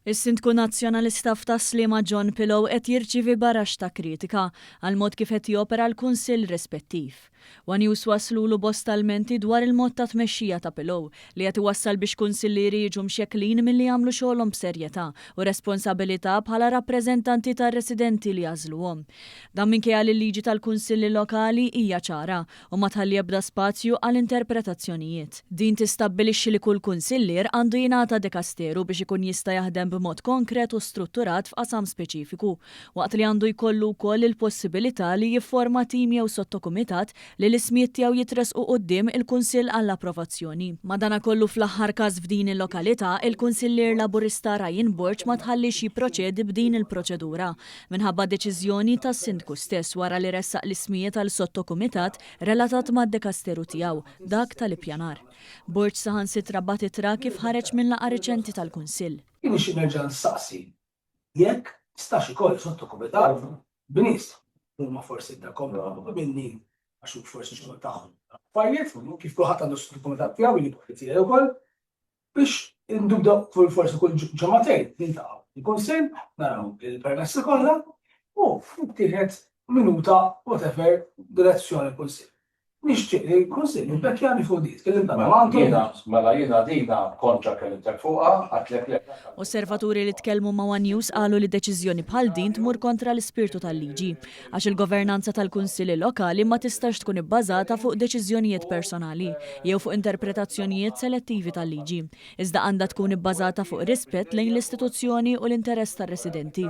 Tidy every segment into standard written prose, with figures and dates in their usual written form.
Is-Sindku Nazzjonalista f'Taslima John Pillow qed jirċievi barax ta' kritika għal mod kif qed jopera l-Kunsill rispettiv. News waslulu bosta almenti dwar il-mod ta' tmexxija ta' Pillow li qed iwassal biex kunsillieri jiġu mxekklin milli jagħmlu xogħolhom b'serjetà u responsabilità bħala rappreżentanti tar-residenti li jażluhom. Dan minkejja li l-liġi tal-kunsilli lokali hija ċara u ma tħalli ebda spazju għal interpretazzjonijiet. Din tistabbilixxi li kull kunsillier għandu jingħata dekasteru biex ikun jista' jaħdem b'mod konkret u strutturat f'qasam speċifiku, waqt li għandu jkollu wkoll il-possibilità li jifforma tim jew sottokumitat li l-ismijiet tiegħu jitresqu quddiem il-Kunsill għall-approvazzjoni. Madankollu fl-aħħar każ f'din il-lokalità, il-Kunsillier Laburista Ryan Burch ma tħallix jipproċedi b'din il-proċedura minħabba deċiżjoni tas-Sindku stess wara li ressaq l-ismijiet għal sottokumitat relatat mad-dekasteru tiegħu, dak tal-ippjanar. Burch saħansitra batitra kif ħareġ minn laqgħa reċenti tal-Kunsill. Jien ixi nerġa' nistaqsi jekk stax ikoll sottokumitat b'nies huma forsi ddakom minni għax forsi xogħol tagħhom. Affarijiet kif kulħadd għandu sottokumitat tiegħu li tiegħi wkoll biex indubda forsi kull ġematejn niltaqgħu il-kunsill naraw il-permessi kollha u ttieħed minuta whatever direzzjoni l-kunsill. Nixtieq li l-kunsill jibbekkjani fuq dik. Mela jiena dina kontra kellimtek fuqha għatlek le. Osservaturi li tkellmu ma' News qalu li deċiżjoni bħal din tmur kontra l-ispirtu tal-liġi għax il-governanza tal-kunsilli lokali ma tistax tkun ibbażata fuq deċiżjonijiet personali jew fuq interpretazzjonijiet selettivi tal-liġi. Iżda għandha tkun ibbażata fuq rispett lejn l-istituzzjoni u l-interess tar-residenti.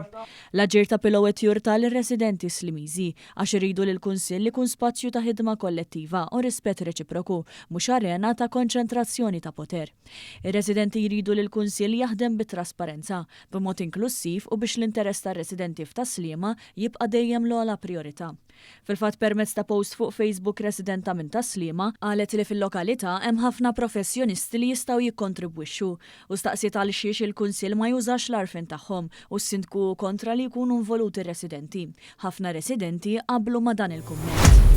L-aġir ta' Pillow qed jurta lir-residenti Slimiżi għax iridu li l-kunsill ikun spazju ta' ħidma kollettiva u rispett reċiproku, mhux arena ta' konċentrazzjoni ta' poter. Ir-residenti jridu li l-Kunsill jaħdem bit-trasparenza, b'mod inklusiv u biex l-interess tar-residenti f'Taslima jibqa' dejjem l-ogħla priorità. Fil-fatt permezz ta' post fuq Facebook residenta minn Taslima qalet li fil-lokalità hemm ħafna professjonisti li jistgħu jikkontribwixxu u staqsiet għal xiex il-Kunsill ma jużax l-arfin tagħhom u s-sindku kontra li jkunu involuti r-residenti. Ħafna residenti qablu ma' dan il-kumment.